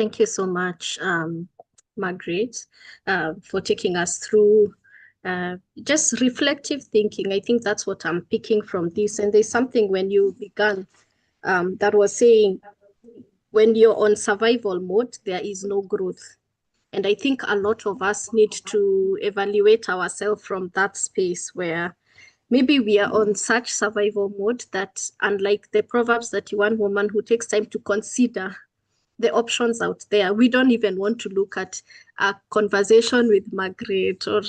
Thank you so much, Margaret, for taking us through just reflective thinking. I think that's what I'm picking from this. And there's something when you began that was saying, when you're on survival mode, there is no growth. And I think a lot of us need to evaluate ourselves from that space where maybe we are on such survival mode that, unlike the Proverbs 31 woman who takes time to consider the options out there, we don't even want to look at a conversation with Margaret or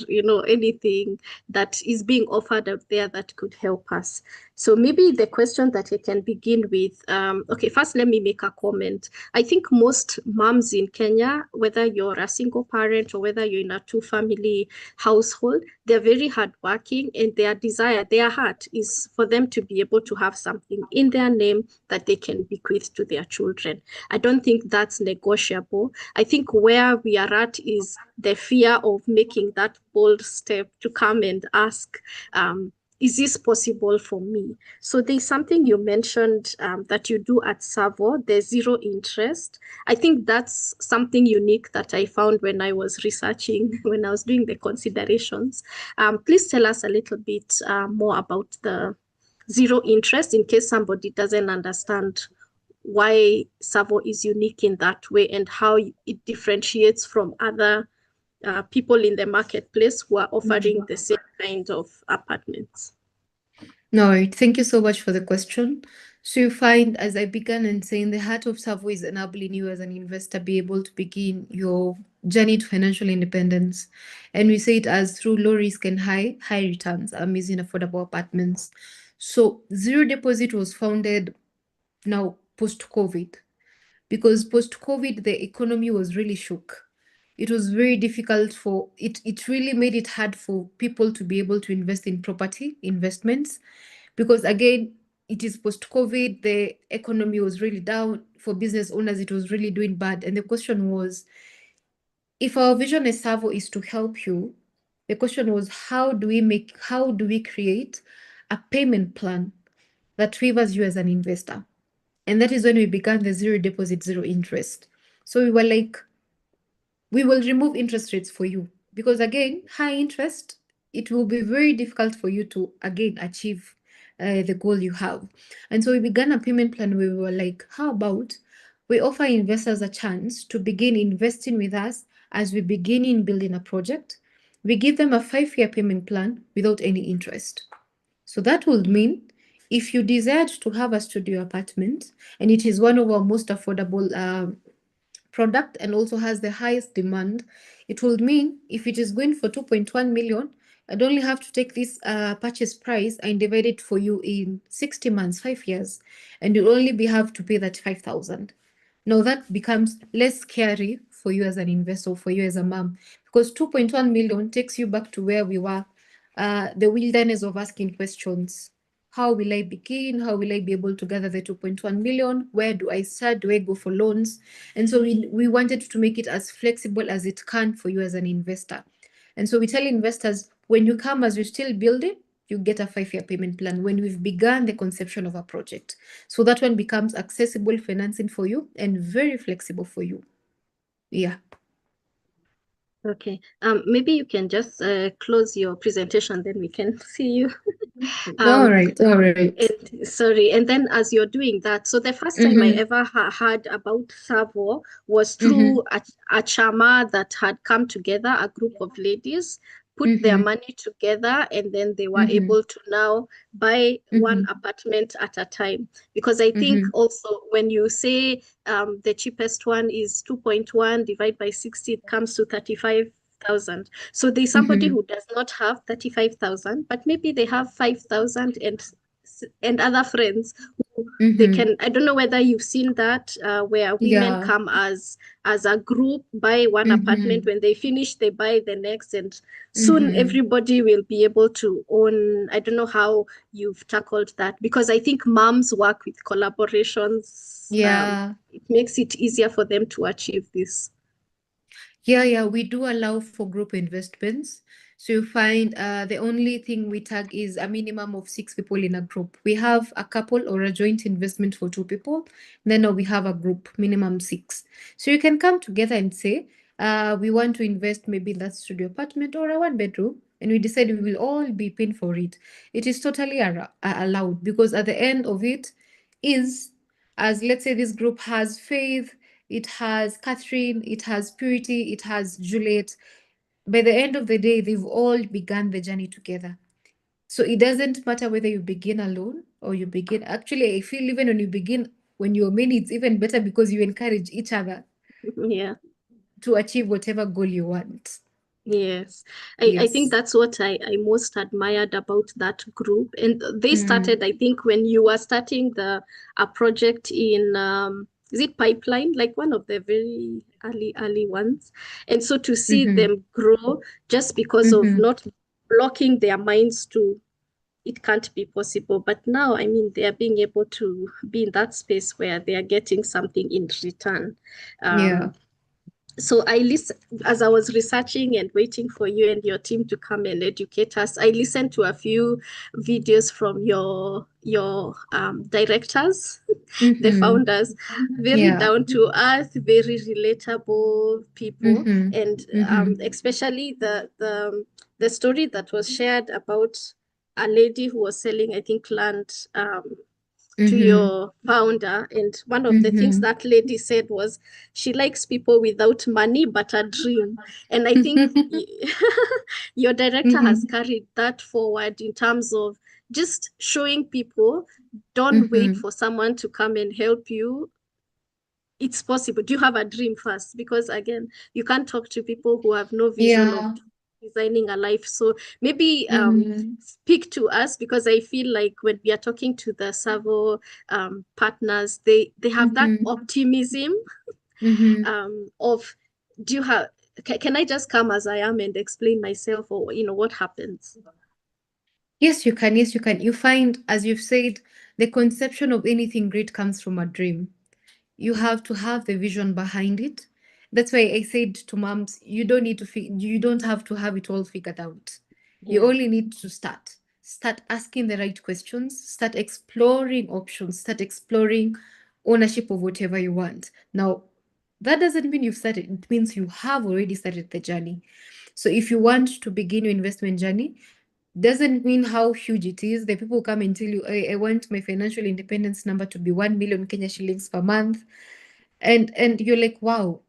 anything that is being offered out there that could help us. So maybe the question that I can begin with, okay, first let me make a comment. I think most moms in Kenya, whether you're a single parent or whether you're in a two-family household, they're very hardworking, and their desire, their heart is for them to be able to have something in their name that they can bequeath to their children. I don't think that's negotiable. I think where we are at is the fear of making that bold step to come and ask, is this possible for me? So there's something you mentioned that you do at TSAVO, the zero interest. I think that's something unique that I found when I was researching, when I was doing the considerations. Please tell us a little bit more about the zero interest in case somebody doesn't understand why TSAVO is unique in that way and how it differentiates from other people in the marketplace who are offering the same kind of apartments. No, thank you so much for the question. So you find, as I began in saying, the heart of TSAVO is enabling you as an investor be able to begin your journey to financial independence. And we say it as through low risk and high returns, amazing affordable apartments. So Zero Deposit was founded now post-COVID, because post-COVID, the economy was really shook. It was very difficult for it. It really made it hard for people to be able to invest in property investments, because again, it is post-COVID, the economy was really down. For business owners, it was really doing bad. And the question was, if our vision as TSAVO is to help you, the question was, how do we create a payment plan that favors you as an investor? And that is when we began the zero deposit, zero interest. So we were like, we will remove interest rates for you, because again, high interest, it will be very difficult for you to again achieve the goal you have. And so we began a payment plan where we were like, how about we offer investors a chance to begin investing with us as we begin in building a project. We give them a 5-year payment plan without any interest. So that would mean if you desired to have a studio apartment, and it is one of our most affordable product and also has the highest demand, it would mean if it is going for 2.1 million, I'd only have to take this purchase price and divide it for you in 60 months, 5 years, and you'll only have to pay that 5,000. Now that becomes less scary for you as an investor, for you as a mom, because 2.1 million takes you back to where we were, the wilderness of asking questions. How will I begin? How will I be able to gather the 2.1 million? Where do I start? Do I go for loans? And so we wanted to make it as flexible as it can for you as an investor. And so we tell investors, when you come as we're still building, you get a 5-year payment plan when we've begun the conception of a project. So that one becomes accessible financing for you and very flexible for you. Yeah. Okay. Maybe you can just close your presentation, then we can see you. All right. And then as you're doing that, so the first time I ever heard about TSAVO was through a chama that had come together, a group of ladies put their money together, and then they were able to now buy one apartment at a time. Because I think also when you say the cheapest one is 2.1 divided by 60, it comes to 35,000. So there's somebody who does not have 35,000, but maybe they have 5,000 and other friends who they can. I don't know whether you've seen that where women come as a group, buy one apartment. When they finish, they buy the next, and soon everybody will be able to own. I don't know how you've tackled that, because I think moms work with collaborations. It makes it easier for them to achieve this. Yeah, we do allow for group investments. So you find the only thing we tag is a minimum of 6 people in a group. We have a couple or a joint investment for 2 people. Then now we have a group, minimum 6. So you can come together and say, we want to invest maybe in that studio apartment or a 1 bedroom, and we decide we will all be paying for it. It is totally allowed, because at the end of it is, as let's say this group has Faith, it has Catherine, it has Purity, it has Juliet. By the end of the day, they've all begun the journey together. So it doesn't matter whether you begin alone or you begin. Actually, I feel even when you begin, when you're many, it's even better because you encourage each other Yeah. to achieve whatever goal you want. Yes, I think Yes. that's what I most admired about that group. And they Mm. started, I think, when you were starting a project in is it Pipeline, like one of the very early ones. And so to see Mm-hmm. them grow just because of Mm-hmm. not blocking their minds to it can't be possible. But now, I mean, they are being able to be in that space where they are getting something in return. Yeah. So I listen as I was researching and waiting for you and your team to come and educate us. I listened to a few videos from your directors, the Mm-hmm. founders, very Yeah. down to earth, very relatable people, Mm-hmm. and Mm-hmm. especially the story that was shared about a lady who was selling, I think, land to Mm-hmm. your founder. And one of the things Mm-hmm. that lady said was she likes people without money, but a dream. And I think your director has Mm-hmm. carried that forward in terms of just showing people don't wait Mm-hmm. for someone to come and help you. It's possible. Do you have a dream first? Because again, you can't talk to people who have no vision of Yeah. designing a life. So maybe Mm-hmm. speak to us, because I feel like when we are talking to the TSAVO partners, they have that Mm-hmm. optimism Mm-hmm. of do you have can I just come as I am and explain myself, or what happens? Yes, you can. Yes, you can. You find, as you've said, the conception of anything great comes from a dream. You have to have the vision behind it. That's why I said to moms, you don't have to have it all figured out. You Yeah. only need to start asking the right questions, start exploring options, start exploring ownership of whatever you want. Now, that doesn't mean you've started, it means you have already started the journey. So if you want to begin your investment journey, doesn't mean how huge it is. The people come and tell you, I want my financial independence number to be 1 million Kenya shillings per month. And you're like, wow,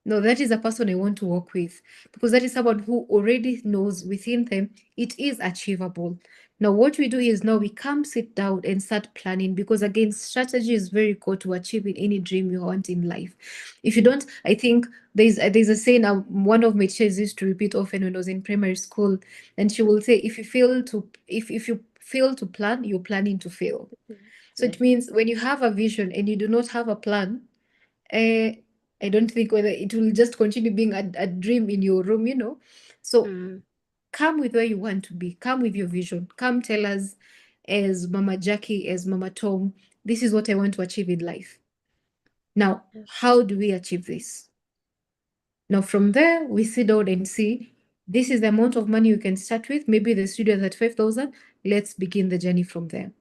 no, that is a person I want to work with, because that is someone who already knows within them it is achievable. Now, what we do is now we come sit down and start planning, because again, strategy is very core to achieving any dream you want in life. If you don't, I think there's a saying one of my teachers used to repeat often when I was in primary school, and she will say, if you fail to plan, you're planning to fail. So Yeah. it means when you have a vision and you do not have a plan, uh, I don't think whether it will just continue being a dream in your room. So Mm, come with where you want to be. Come with your vision. Come tell us, as Mama Jackie, as Mama Tom, this is what I want to achieve in life. Now, yeah. how do we achieve this? Now, from there, we sit down and see this is the amount of money you can start with. Maybe the studio is at 5,000. Let's begin the journey from there. Mm,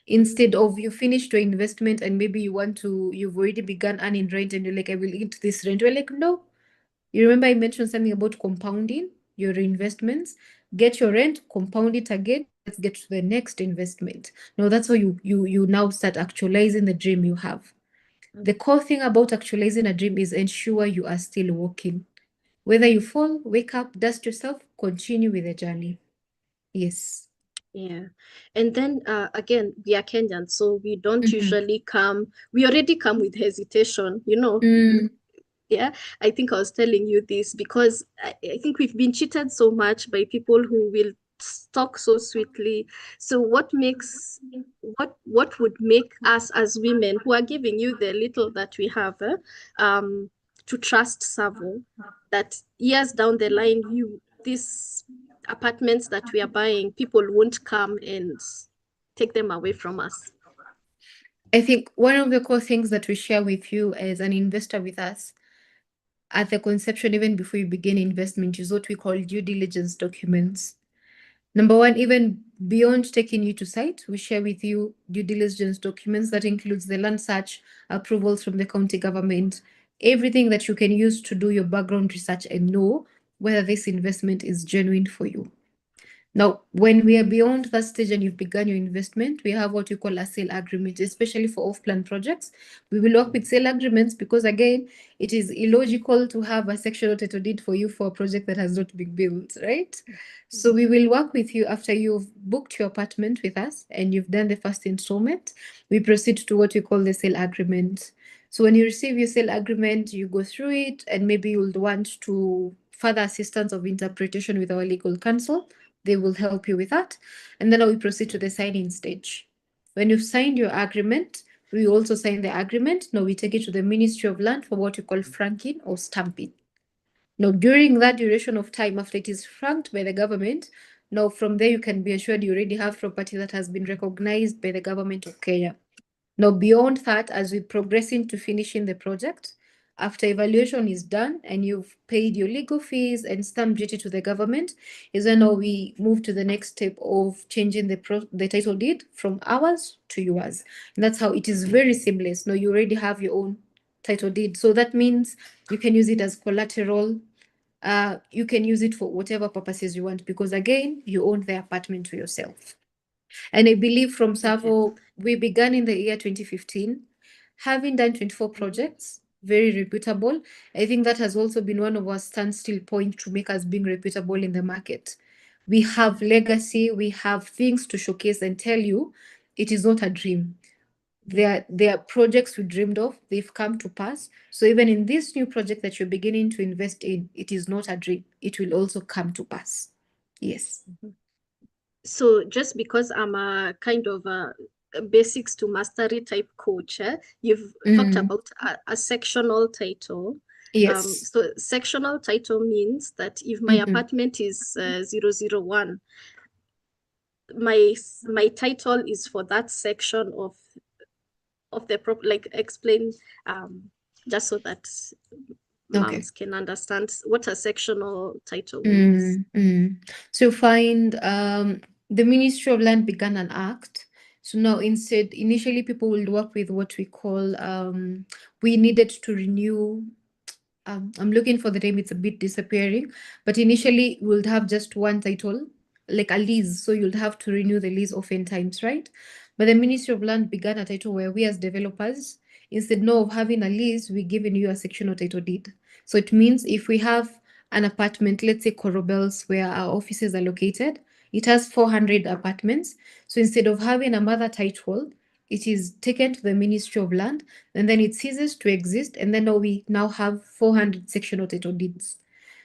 Instead of you finished your investment and maybe you've already begun earning rent and you're like, I will eat this rent. We're like, no. You remember I mentioned something about compounding your investments? Get your rent, compound it again. Let's get to the next investment. Now that's how you now start actualizing the dream you have. mm. The core thing about actualizing a dream is ensure you are still walking. Whether you fall, wake up, dust yourself, continue with the journey. Yes. Yeah. And then again, we are Kenyans, so we don't Mm-hmm. usually come, we already come with hesitation, Mm, Yeah, I think I was telling you this because I think we've been cheated so much by people who will talk so sweetly. So what would make us as women who are giving you the little that we have, um, to trust TSAVO, that years down the line, these apartments that we are buying, people won't come and take them away from us. I think one of the core things that we share with you as an investor with us, at the conception, even before you begin investment, is what we call due diligence documents. Number one, even beyond taking you to site, we share with you due diligence documents that includes the land search approvals from the county government, everything that you can use to do your background research and know whether this investment is genuine for you. Now, when we are beyond that stage and you've begun your investment, we have what we call a sale agreement, especially for off-plan projects. We will work with sale agreements because, again, it is illogical to have a sectional title deed for you for a project that has not been built, right? So we will work with you after you've booked your apartment with us and you've done the first installment. We proceed to what we call the sale agreement. So when you receive your sale agreement, you go through it and maybe you'll want to further assistance of interpretation with our legal counsel. They will help you with that. And then we proceed to the signing stage. When you've signed your agreement, we also sign the agreement. Now we take it to the Ministry of Land for what we call franking or stamping. Now, during that duration of time, after it is franked by the government, now from there you can be assured you already have property that has been recognized by the government of Kenya. Now, beyond that, as we progress into finishing the project, after evaluation is done and you've paid your legal fees and stamp duty to the government, is when now we move to the next step of changing the title deed from ours to yours. And that's how it is very seamless. Now you already have your own title deed. So that means you can use it as collateral. You can use it for whatever purposes you want because again, you own the apartment to yourself. And I believe from Okay. TSAVO, we began in the year 2015, having done 24 projects, very reputable. I think that has also been one of our standstill points to make us being reputable in the market. We have legacy, we have things to showcase and tell you it is not a dream. There are projects we dreamed of, they've come to pass. So even in this new project that you're beginning to invest in, it is not a dream. It will also come to pass. Yes. So just because I'm a kind of a basics to mastery type coach, you've talked about a sectional title. Yes. So sectional title means that if my apartment is 001, my title is for that section of the prop. Like explain, just so that Okay. moms can understand what a sectional title means. So find the Ministry of Land began an act. So now initially people will work with what we call we needed to renew. I'm looking for the name, it's a bit disappearing, but initially we would have just one title, like a lease. So you'd have to renew the lease oftentimes, right? But the Ministry of Land began a title where we as developers, instead now of having a lease, we're giving you a sectional title deed. So it means if we have an apartment, let's say Corobels, where our offices are located, it has 400 apartments. So instead of having a mother title, it is taken to the Ministry of Land and then it ceases to exist. And then we now have 400 sectional title deeds.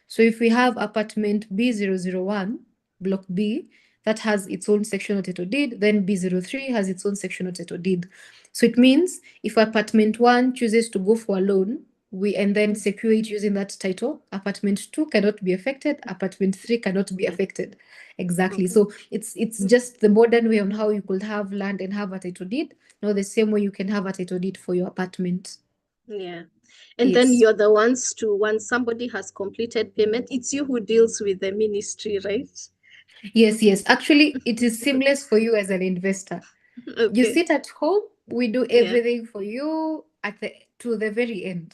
So if we have apartment B001, block B, that has its own sectional title deed, then B03 has its own sectional title deed. So it means if apartment 1 chooses to go for a loan, we and then secure it using that title, apartment 2 cannot be affected, apartment 3 cannot be affected. Exactly. So it's just the modern way on how you could have land and have a title deed. Now the same way you can have a title deed for your apartment. Yeah. And then Yes. you're the ones to, once somebody has completed payment, it's you who deals with the ministry, right? Yes. Actually, it is seamless for you as an investor. You Okay. sit at home, we do Yeah. everything for you at the to the very end.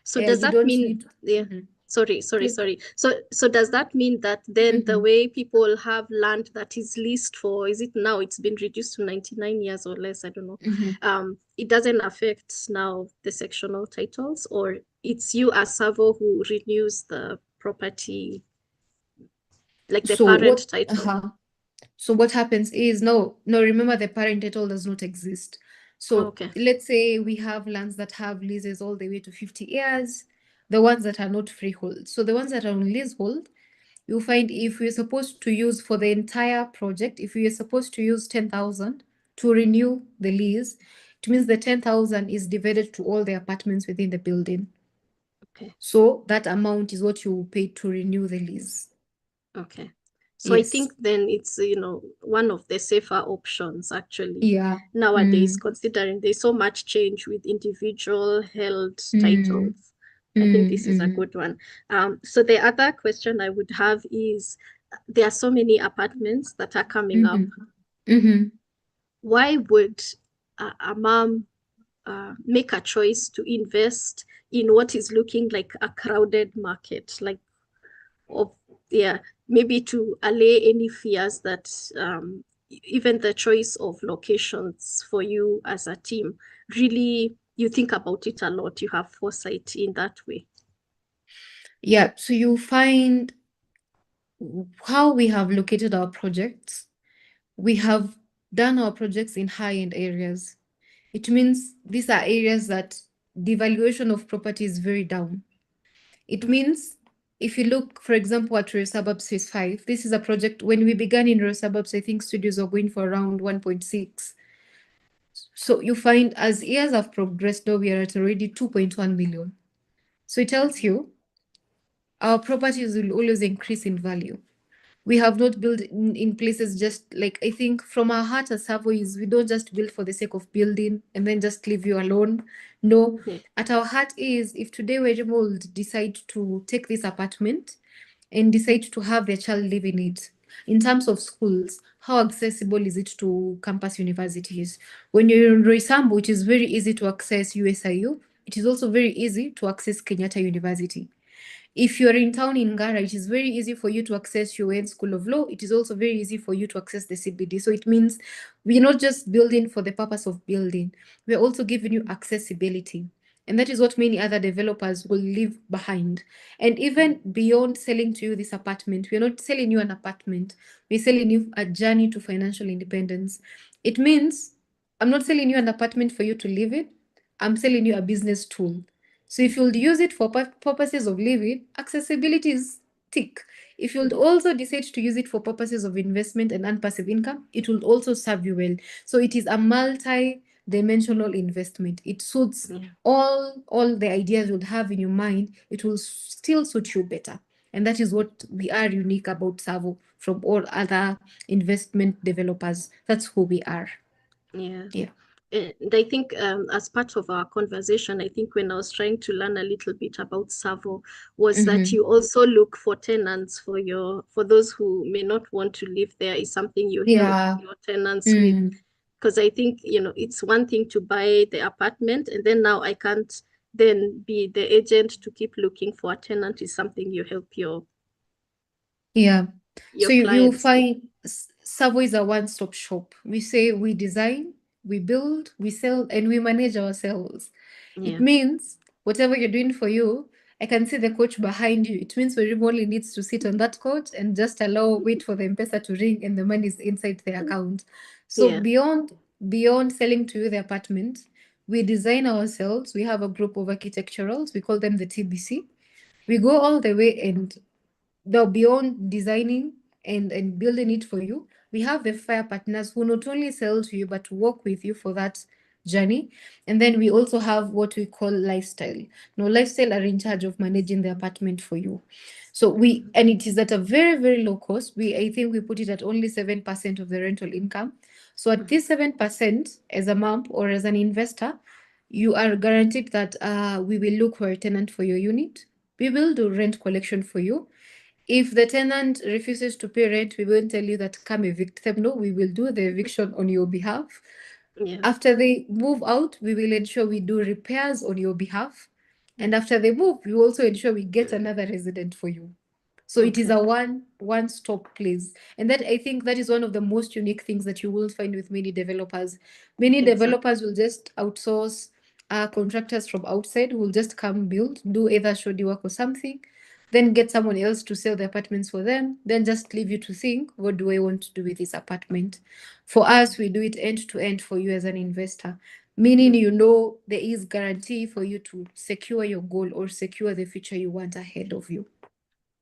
So does You that don't mean, need. yeah, sorry, sorry, Please go. sorry. So does that mean that then the way people have land that is leased for, is it now it's been reduced to 99 years or less? I don't know. It doesn't affect now the sectional titles, or it's you as Savo who renews the property, like the So parent what? title. So what happens is no. Remember, the parent title does not exist. So Okay. let's say we have lands that have leases all the way to 50 years, the ones that are not freehold. So the ones that are on leasehold, you'll find if we're supposed to use for the entire project, if we are supposed to use 10,000 to renew the lease, it means the 10,000 is divided to all the apartments within the building. Okay. So that amount is what you will pay to renew the lease. Okay. So I Yes. think then it's, one of the safer options actually Yeah. nowadays, considering there's so much change with individual held Mm. titles. I think this is a good one. So the other question I would have is, there are so many apartments that are coming up. Why would a mom make a choice to invest in what is looking like a crowded market, like, of, yeah, maybe to allay any fears that even the choice of locations for you as a team, really, you think about it a lot, you have foresight in that way. Yeah, so you find how we have located our projects. We have done our projects in high-end areas. It means these are areas that the valuation of property is very down. It means if you look, for example, at Rural Suburbs Phase 5, this is a project, when we began in Rural Suburbs, I think studios were going for around 1.6. So you find as years have progressed, now we are at already 2.1 million. So it tells you our properties will always increase in value. We have not built in places just like, I think from our heart as TSAVO is we don't just build for the sake of building and then just leave you alone. No, at our heart is if today Wairimu will decide to take this apartment and decide to have their child live in it. In terms of schools, how accessible is it to campus universities? When you're in Roysambu, it is very easy to access USIU. It is also very easy to access Kenyatta University. If you're in town in Ngara, it is very easy for you to access your School of Law. It is also very easy for you to access the CBD. So it means we're not just building for the purpose of building. We're also giving you accessibility. And that is what many other developers will leave behind. And even beyond selling to you this apartment, we're not selling you an apartment. We're selling you a journey to financial independence. It means I'm not selling you an apartment for you to live in. I'm selling you a business tool. So if you'll use it for purposes of living, accessibility is tick. If you'll also decide to use it for purposes of investment and earn passive income, it will also serve you well. So it is a multi-dimensional investment. It suits all the ideas you'll have in your mind. It will still suit you better. And that is what we are unique about TSAVO from all other investment developers. That's who we are. Yeah. Yeah. And I think as part of our conversation, I think when I was trying to learn a little bit about TSAVO, was that you also look for tenants for those who may not want to live there, is something you help your tenants with. Because I think, it's one thing to buy the apartment and then now I can't then be the agent to keep looking for a tenant, is something you help your So you clients. find TSAVO is a one-stop shop. We say we design, we build, we sell, and we manage ourselves. It means whatever you're doing for you, I can see the coach behind you. It means Wairimu only needs to sit on that coach and just wait for the M-Pesa to ring and the money is inside the account. So beyond selling to you the apartment, we design ourselves. We have a group of architecturals. We call them the TBC. We go all the way and beyond designing and building it for you, we have the f.i.r.e partners who not only sell to you but work with you for that journey. And then we also have what we call lifestyle. Now, lifestyle are in charge of managing the apartment for you. So and it is at a very, very low cost. I think we put it at only 7% of the rental income. So at this 7%, as a mom or as an investor, you are guaranteed that we will look for a tenant for your unit. We will do rent collection for you. If the tenant refuses to pay rent, we won't tell you that come evict them. No, we will do the eviction on your behalf. After they move out, we will ensure we do repairs on your behalf. And after they move, we also ensure we get another resident for you. So it is a one-stop place. And that, I think, that is one of the most unique things that you will find with many developers. Many developers will just outsource contractors from outside who will just come build, do either shoddy work or something, then get someone else to sell the apartments for them, then just leave you to think, what do I want to do with this apartment? For us, we do it end to end for you as an investor, meaning there is guarantee for you to secure your goal or secure the future you want ahead of you.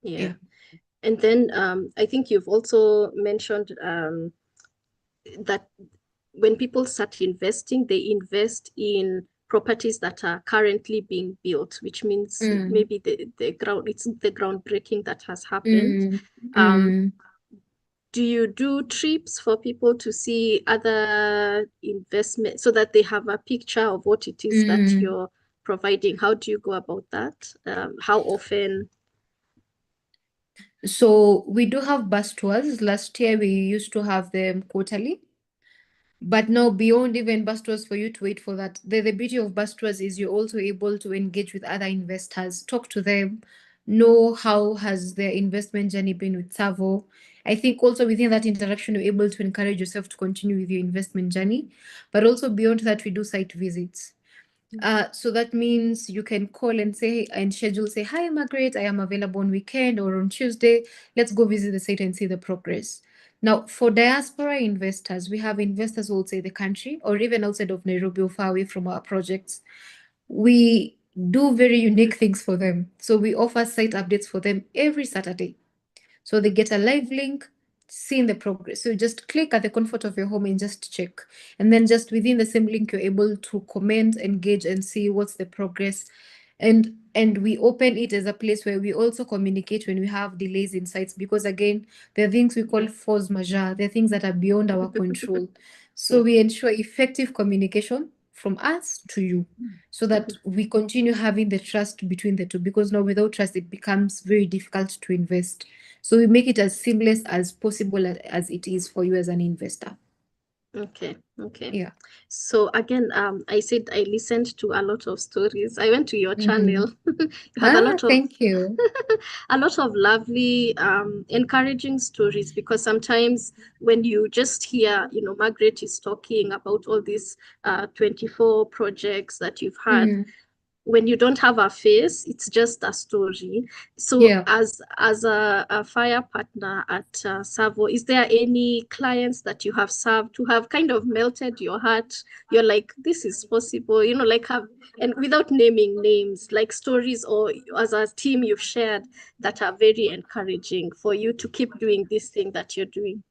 And then I think you've also mentioned that when people start investing, they invest in properties that are currently being built, which means maybe it's the groundbreaking that has happened. Do you do trips for people to see other investment so that they have a picture of what it is that you're providing? How do you go about that? How often? So we do have bus tours. Last year we used to have them quarterly. But now, beyond even bus tours, for you to wait for that, the beauty of bus tours is you're also able to engage with other investors, talk to them, know how has their investment journey been with TSAVO. I think also within that interaction, you're able to encourage yourself to continue with your investment journey. But also beyond that, we do site visits. So that means you can call and say and schedule, say, hi, Margaret, I am available on weekend or on Tuesday. Let's go visit the site and see the progress. Now, for diaspora investors, we have investors who outside the country or even outside of Nairobi or far away from our projects. We do very unique things for them. So we offer site updates for them every Saturday. So they get a live link, seeing the progress. So you just click at the comfort of your home and just check. And then just within the same link, you're able to comment, engage, and see what's the progress. And we open it as a place where we also communicate when we have delays in sites, because again, there are things we call force majeure. There are things that are beyond our control. So we ensure effective communication from us to you, so that we continue having the trust between the two, because now without trust, it becomes very difficult to invest. So we make it as seamless as possible as it is for you as an investor. Okay. Yeah. So again, I said I listened to a lot of stories. I went to your channel. You have a lot of Thank you. a lot of lovely, encouraging stories, because sometimes when you just hear, Margaret is talking about all these 24 projects that you've had, when you don't have a face, it's just a story. So Yeah. as a f.i.r.e partner at TSAVO, is there any clients that you have served who have kind of melted your heart? You're like, this is possible, like and without naming names, like stories, or as a team you've shared that are very encouraging for you to keep doing this thing that you're doing?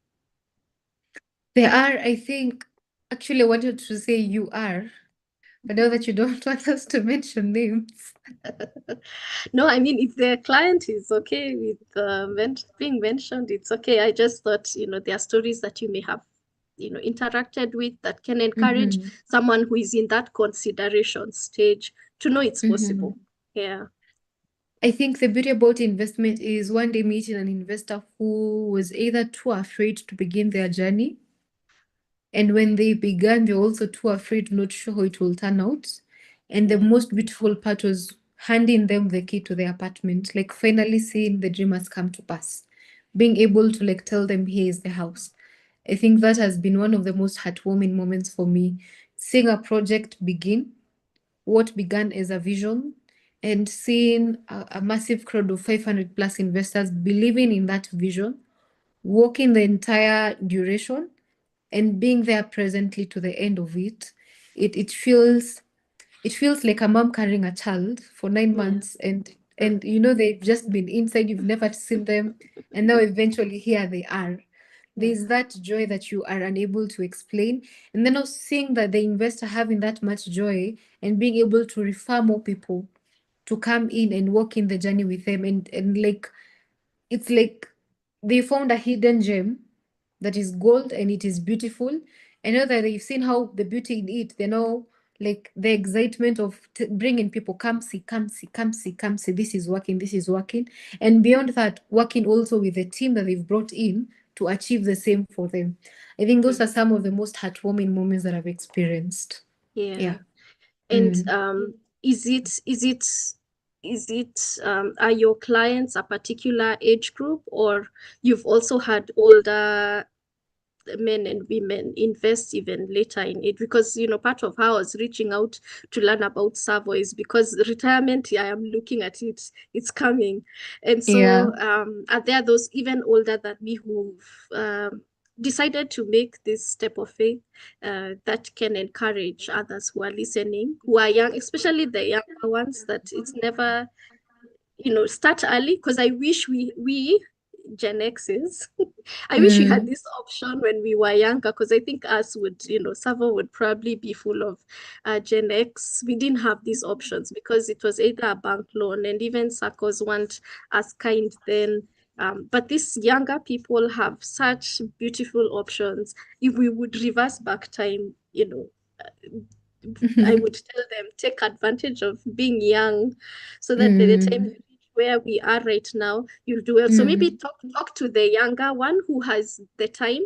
There are, I think, actually, I wanted to say you are, but now that you don't want us to mention names. No, I mean, if the client is okay with being mentioned, it's okay. I just thought, there are stories that you may have, interacted with that can encourage someone who is in that consideration stage to know it's possible. Yeah. I think the beauty about investment is one day meeting an investor who was either too afraid to begin their journey, and when they began, they're also too afraid, not sure how it will turn out. And the most beautiful part was handing them the key to their apartment, like finally seeing the dream has come to pass, being able to like tell them, here is the house. I think that has been one of the most heartwarming moments for me, seeing a project begin, what began as a vision, and seeing a massive crowd of 500 plus investors believing in that vision, working the entire duration, and being there presently to the end of it. It feels like a mom carrying a child for 9 months, and they've just been inside, you've never seen them, and now eventually here they are. There's that joy that you are unable to explain, and then also seeing that the investor having that much joy and being able to refer more people to come in and walk in the journey with them, and like it's like they found a hidden gem that is gold and it is beautiful. I know that they've seen how the beauty in it. They know like the excitement of bringing people, come see, come see, come see, come see. This is working. This is working. And beyond that, working also with the team that they've brought in to achieve the same for them. I think those are some of the most heartwarming moments that I've experienced. Yeah. Yeah. And are your clients a particular age group, or you've also had older men and women invest even later in it? Because part of how I was reaching out to learn about TSAVO is because retirement, I am looking at it, it's coming. And Yeah. so are there those even older than me who've decided to make this step of faith that can encourage others who are listening, who are young, especially the younger ones, that it's never, start early? Because I wish we Gen X's, I wish we had this option when we were younger, because I think us would, TSAVO would probably be full of Gen X. We didn't have these options because it was either a bank loan, and even SACCOs weren't as kind then. But these younger people have such beautiful options. If we would reverse back time, I would tell them, take advantage of being young so that by the time you Mm, reach where we are right now, you'll do well. So maybe mm, talk to the younger one who has the time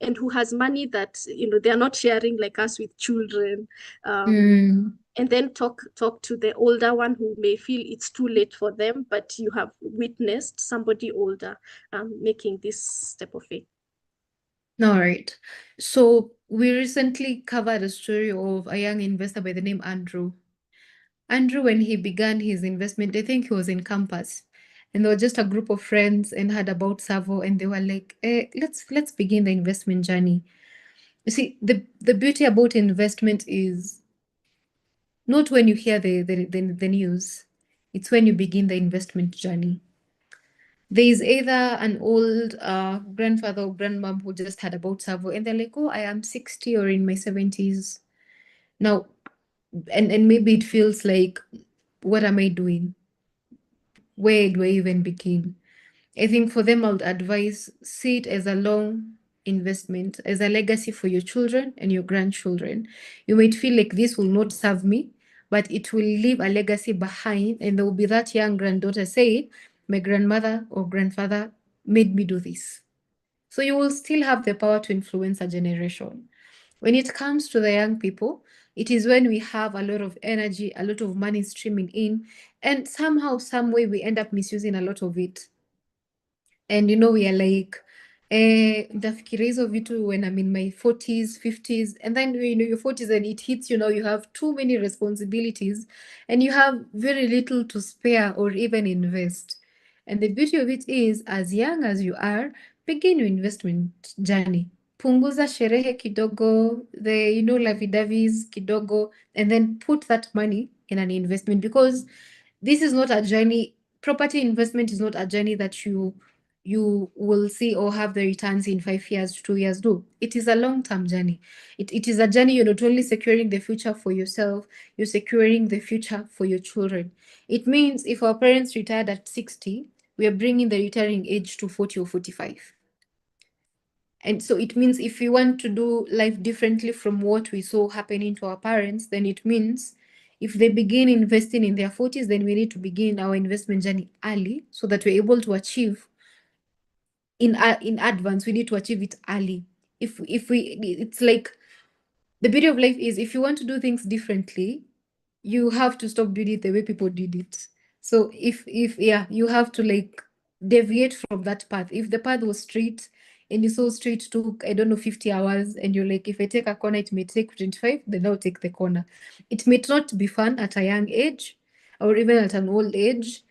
and who has money that, they're not sharing like us with children. mm. And then talk to the older one who may feel it's too late for them, but you have witnessed somebody older making this step of faith. All right. So we recently covered a story of a young investor by the name Andrew. Andrew, when he began his investment, I think he was in campus, and there were just a group of friends and heard about TSAVO, and they were like, let's begin the investment journey. You see, the beauty about investment is not when you hear the news, it's when you begin the investment journey. There is either an old grandfather or grandmom who just had about TSAVO, and they're like, oh, I am 60 or in my 70s. Now, and maybe it feels like, what am I doing? Where do I even begin? I think for them, I would advise see it as a long investment, as a legacy for your children and your grandchildren. You might feel like this will not serve me, but it will leave a legacy behind, and there will be that young granddaughter say, my grandmother or grandfather made me do this. So you will still have the power to influence a generation. When it comes to the young people, it is when we have a lot of energy, a lot of money streaming in, and somehow, some way, we end up misusing a lot of it. And we are like, nitafikiria hizo vitu when I'm in my 40s, 50s, and then your 40s and it hits, you have too many responsibilities and you have very little to spare or even invest. And the beauty of it is, as young as you are, begin your investment journey. Punguza sherehe kidogo, the lavidavis kidogo, and then put that money in an investment, because this is not a journey. Property investment is not a journey that you will see or have the returns in 5 years, 2 years. No, it is a long-term journey. It is a journey. You're not only securing the future for yourself, you're securing the future for your children. It means if our parents retired at 60, we are bringing the retiring age to 40 or 45. And so it means if we want to do life differently from what we saw happening to our parents, then it means if they begin investing in their 40s, then we need to begin our investment journey early so that we're able to achieve in advance. We need to achieve it early. If we It's like, the beauty of life is, if you want to do things differently, you have to stop doing it the way people did it. So if yeah, you have to like deviate from that path. If the path was straight and you saw straight took, I don't know, 50 hours, and you're like, if I take a corner it may take 25, then I'll take the corner. It may not be fun at a young age or even at an old age,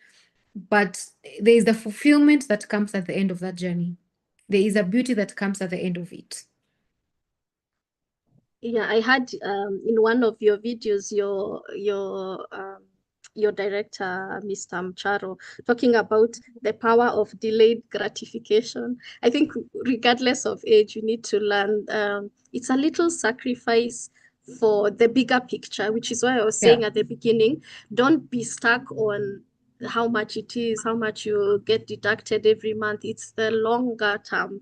but there is the fulfillment that comes at the end of that journey. There is a beauty that comes at the end of it. Yeah, I had in one of your videos your director, Mr. Mcharo, talking about the power of delayed gratification. I think regardless of age, you need to learn it's a little sacrifice for the bigger picture, which is why I was saying Yeah. at the beginning, don't be stuck on how much it is, how much you get deducted every month. It's the longer term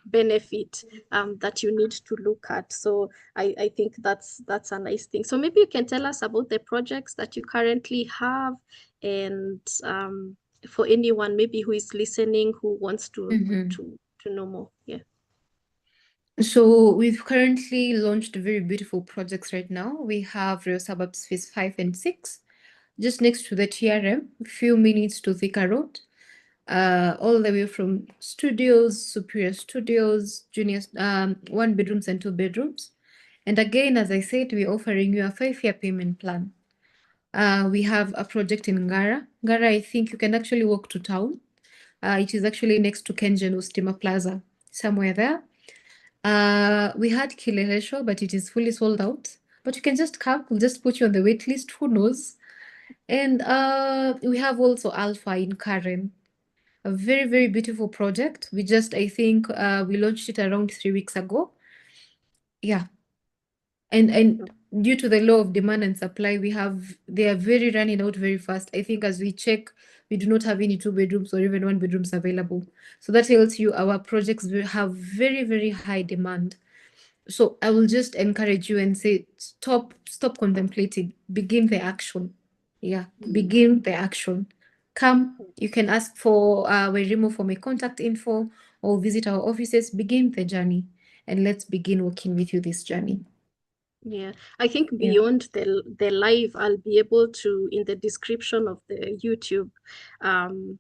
benefit that you need to look at. So I think that's a nice thing. So maybe you can tell us about the projects that you currently have, and for anyone maybe who is listening who wants Mhm. to know more. Yeah. So we've currently launched very beautiful projects right now. We have Real Suburbs Phase 5 and 6, just next to the TRM, a few minutes to Thika Road, all the way from studios, superior studios, junior, one bedrooms and two bedrooms. And again, as I said, we're offering you a 5-year payment plan. We have a project in Ngara. Ngara, I think you can actually walk to town. It is actually next to Kengen Ustima Plaza, somewhere there. We had Kilelesho, but it is fully sold out. But you can just come, we'll just put you on the wait list, who knows? And we have also Alpha in Karen, a very, very beautiful project. We just, I think, we launched it around 3 weeks ago. Yeah. And due to the law of demand and supply, they are very running out very fast. I think as we check, we do not have any 2 bedrooms or even 1 bedrooms available. So that tells you our projects will have very, very high demand. So I will just encourage you and say, stop contemplating, begin the action. Yeah, begin the action. Come, you can ask for Wairimu for my contact info or visit our offices, begin the journey, and let's begin working with you this journey. Yeah, I think Yeah. beyond the live, I'll be able to, in the description of the YouTube um,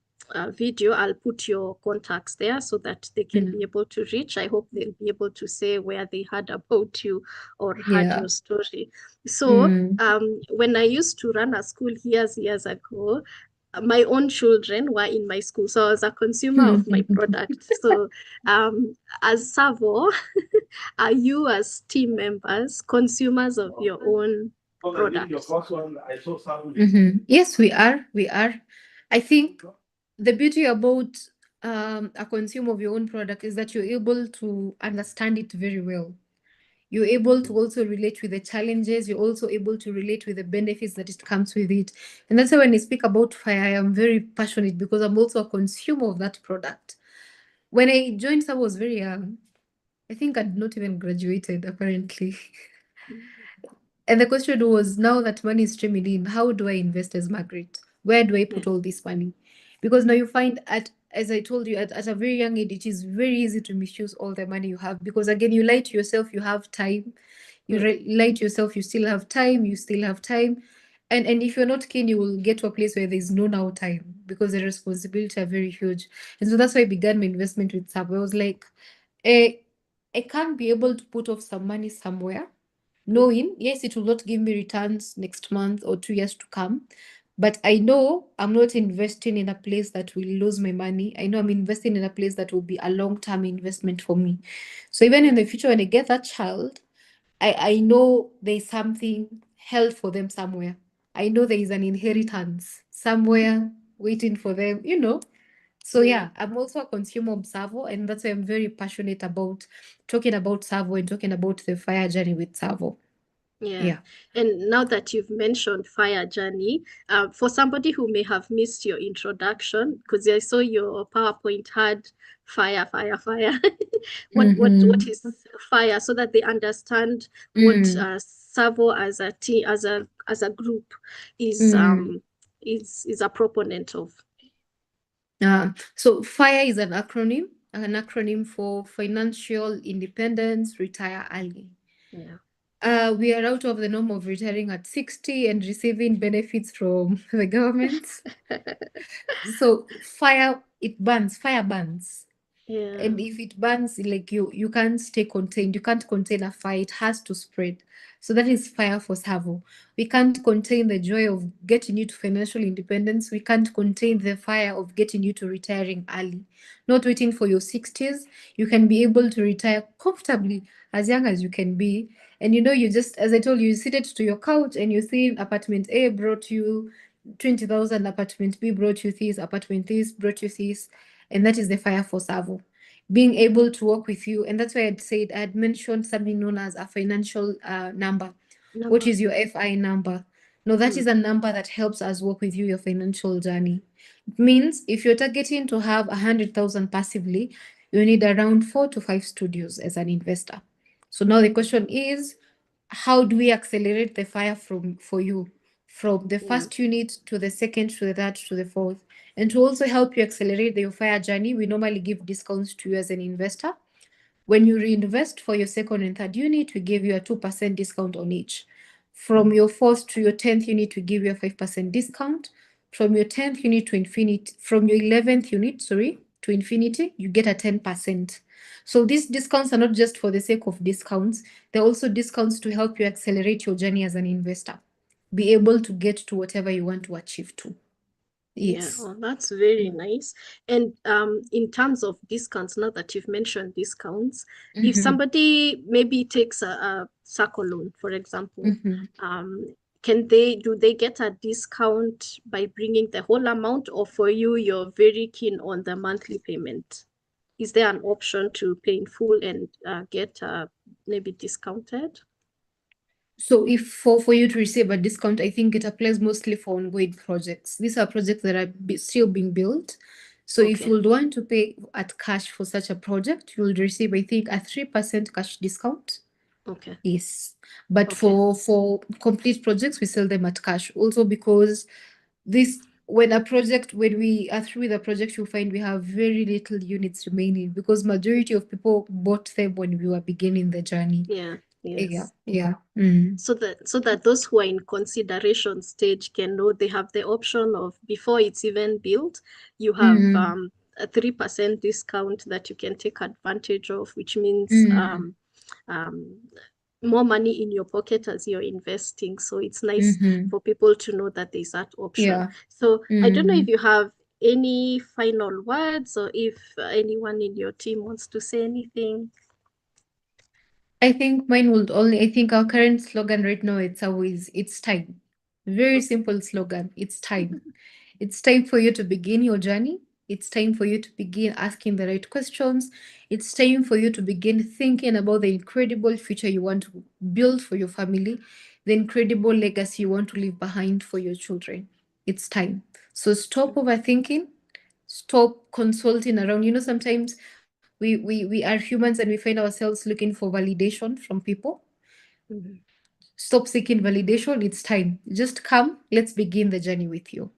video, I'll put your contacts there so that they can be Mm. able to reach. I hope they'll be able to say where they heard about you or heard Yeah. your story. So Mm. when I used to run a school years ago, my own children were in my school, so I was a consumer of my product. So as Savo, are you as team members consumers of your own product? Yes, we are. We are. I think the beauty about a consumer of your own product is that you're able to understand it very well. You're able to also relate with the challenges. You're also able to relate with the benefits that it comes with it. And that's why when I speak about f.i.r.e, I am very passionate because I'm also a consumer of that product. When I joined, I was very young. I think I'd not even graduated, apparently. And the question was, now that money is streaming in, how do I invest as Margaret? Where do I Yeah, put all this money? Because now you find as I told you, at a very young age, it is very easy to misuse all the money you have. Because again, you lie to yourself, you have time. You yeah, lie to yourself, you still have time, you still have time. And if you're not keen, you will get to a place where there's no now time because the responsibility are very huge. And so that's why I began my investment with TSAVO. I was like, eh, I can't be able to put off some money somewhere knowing, yes, it will not give me returns next month or 2 years to come. But I know I'm not investing in a place that will lose my money. I know I'm investing in a place that will be a long-term investment for me. So even in the future, when I get that child, I know there's something held for them somewhere. I know there is an inheritance somewhere waiting for them, you know. So yeah. yeah, I'm also a consumer of TSAVO, and that's why I'm very passionate about talking about TSAVO and talking about the fire journey with TSAVO. Yeah. Yeah. And now that you've mentioned Fire Journey, for somebody who may have missed your introduction, because I saw your PowerPoint had fire, fire, fire. What Mm-hmm. is fire, so that they understand what Mm, Savo as a team, as a group is mm. um is a proponent of. So FIRE is an acronym for Financial Independence, Retire Early. Yeah. We are out of the norm of retiring at 60 and receiving benefits from the government. So fire burns. Yeah. And if it burns, like you can't stay contained, you can't contain a fire, it has to spread. So that is fire for Savo. We can't contain the joy of getting you to financial independence. We can't contain the fire of getting you to retiring early, not waiting for your 60s. You can be able to retire comfortably as young as you can be. And you know, you just, as I told you, you seated to your couch and you see apartment A brought you 20,000, apartment B brought you this, apartment this brought you this. And that is the fire for Savo, being able to work with you. And that's why I'd mentioned something known as a financial number. What Number. is your FI number? No, that Mm. is a number that helps us work with you, your financial journey. It means if you're targeting to have 100,000 passively, you need around 4 to 5 studios as an investor. So now the question is, how do we accelerate the fire for you from the Yeah. first unit to the second to the third to the fourth? And to also help you accelerate your fire journey, we normally give discounts to you as an investor. When you reinvest for your second and third unit, we give you a 2% discount on each. From your fourth to your 10th unit, we give you a 5% discount. From your 10th unit to infinity, from your 11th unit, sorry, to infinity, you get a 10%. So these discounts are not just for the sake of discounts, they're also discounts to help you accelerate your journey as an investor. Be able to get to whatever you want to achieve to. Yeah, Yes. oh, that's very Mm. nice. And in terms of discounts, now that you've mentioned discounts, if Mhm, somebody maybe takes a circle loan, for example, mhm. um, do they get a discount by bringing the whole amount, or for you, you're very keen on the monthly payment? Is there an option to pay in full and get maybe discounted? So if for you to receive a discount, I think it applies mostly for ongoing projects. These are projects that are still being built. So if you Okay. would want to pay at cash for such a project, you will receive, I think, a 3% cash discount. Okay. Yes. But Okay. for complete projects, we sell them at cash. Also because this when we are through with the project, you'll find we have very little units remaining because majority of people bought them when we were beginning the journey. Yeah. Yeah. Yes. Yeah. Mm. So that those who are in consideration stage can know they have the option of, before it's even built, you have Mm. a 3% discount that you can take advantage of, which means Mm. um, more money in your pocket as you're investing. So it's nice Mm-hmm. for people to know that there's that option. Yeah. So I don't know if Mm. you have any final words, or if anyone in your team wants to say anything. I think mine would only, I think our current slogan right now, it's always, it's time. Very simple slogan. It's time. It's time for you to begin your journey. It's time for you to begin asking the right questions. It's time for you to begin thinking about the incredible future you want to build for your family, the incredible legacy you want to leave behind for your children. It's time. So stop overthinking, stop consulting around. Sometimes we are humans and we find ourselves looking for validation from people. Mhm. Stop seeking validation. It's time. Just come. Let's begin the journey with you.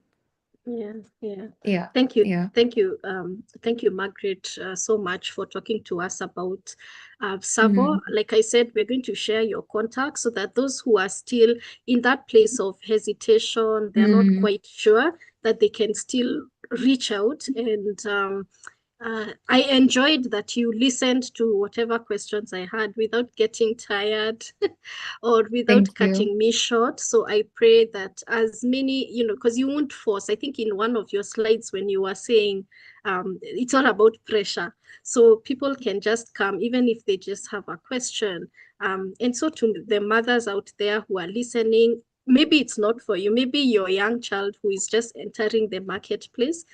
Yeah, yeah. Yeah. Thank you. Yeah. Thank you, Margaret, so much for talking to us about Mm-hmm. TSAVO. Like I said, we're going to share your contact so that those who are still in that place of hesitation, they're not Mm-hmm. quite sure, that they can still reach out. And I enjoyed that you listened to whatever questions I had without getting tired or without Thank you. cutting me short. So I pray that as many, because you won't force. I think in one of your slides when you were saying it's all about pressure. So people can just come, even if they just have a question. And so to the mothers out there who are listening, maybe it's not for you. Maybe your young child who is just entering the marketplace,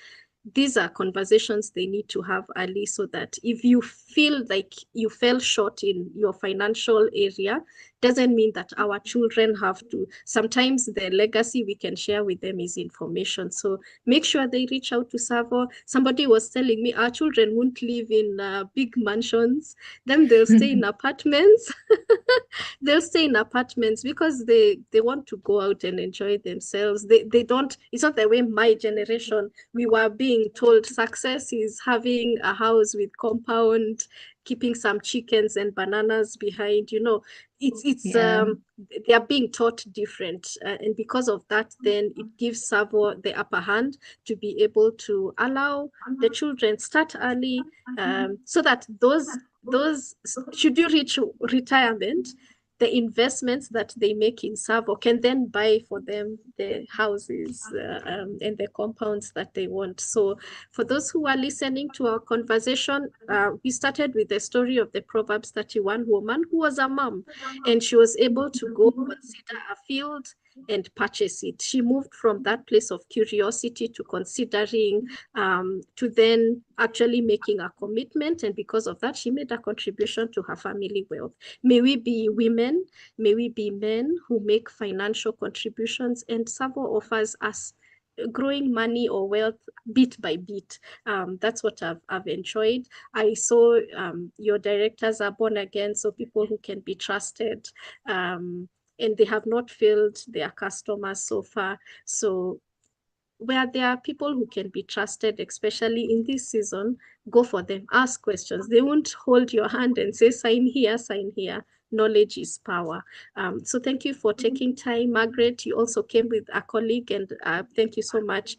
these are conversations they need to have early, so that if you feel like you fell short in your financial area, doesn't mean that our children have to. Sometimes the legacy we can share with them is information. So make sure they reach out to TSAVO. Somebody was telling me our children won't live in big mansions, then they'll stay in apartments. They'll stay in apartments because they want to go out and enjoy themselves. They don't, it's not the way my generation, we were being told success is having a house with compound, keeping some chickens and bananas behind. It's Yeah. they are being taught different, and because of that, then it gives Savo the upper hand to be able to allow the children start early, so that those should you reach retirement, the investments that they make in Savo can then buy for them the houses, and the compounds that they want. So for those who are listening to our conversation, we started with the story of the Proverbs 31 woman who was a mom, and she was able to go consider a field and purchase it. She moved from that place of curiosity to considering, to then actually making a commitment. And because of that, she made a contribution to her family wealth. May we be women, may we be men who make financial contributions, and Savo offers us growing money or wealth bit by bit. That's what I've enjoyed. I saw your directors are born again, so people who can be trusted, and they have not failed their customers so far. So where there are people who can be trusted, especially in this season, go for them. Ask questions. They won't hold your hand and say, sign here, sign here. Knowledge is power. So thank you for taking time, Margaret. You also came with a colleague, and thank you so much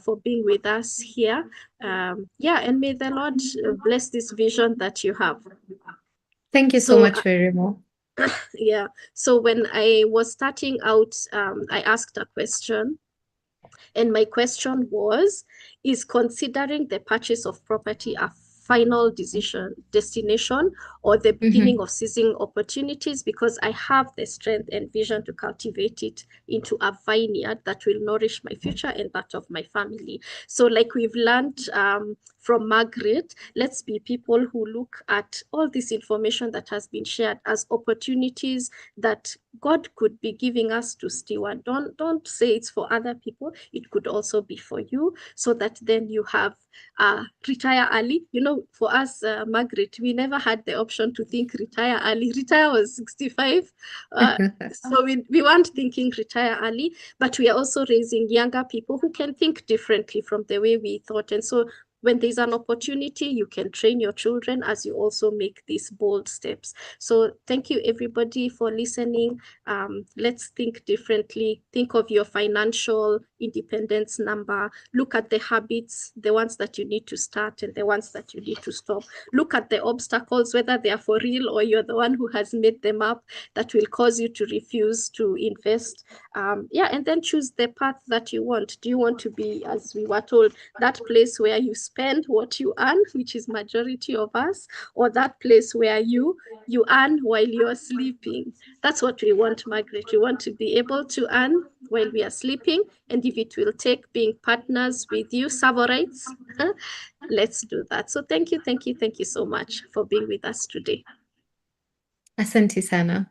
for being with us here. Yeah, and may the Lord bless this vision that you have. Thank you so So much, Wairimu. yeah, so when I was starting out, I asked a question. And my question was, is considering the purchase of property a final destination, or the beginning Mm-hmm. of seizing opportunities? Because I have the strength and vision to cultivate it into a vineyard that will nourish my future and that of my family. So like we've learned from Margaret, let's be people who look at all this information that has been shared as opportunities that God could be giving us to steward. Don't say it's for other people. It could also be for you, so that then you have retire early. For us, Margaret, we never had the option generation to think retire early. Retire was 65. So we weren't thinking retire early, but we are also raising younger people who can think differently from the way we thought. And so when there's an opportunity, you can train your children as you also make these bold steps. So thank you, everybody, for listening. Let's think differently. Think of your financial independence number. Look at the habits, the ones that you need to start and the ones that you need to stop. Look at the obstacles, whether they are for real or you're the one who has made them up, that will cause you to refuse to invest. And then choose the path that you want. Do you want to be, as we were told, that place where you spend what you earn, which is majority of us, or that place where you earn while you're sleeping? That's what we want, Margaret. We want to be able to earn while we are sleeping, and if it will take being partners with you, SAVO, let's do that. So thank you so much for being with us today. Asante sana.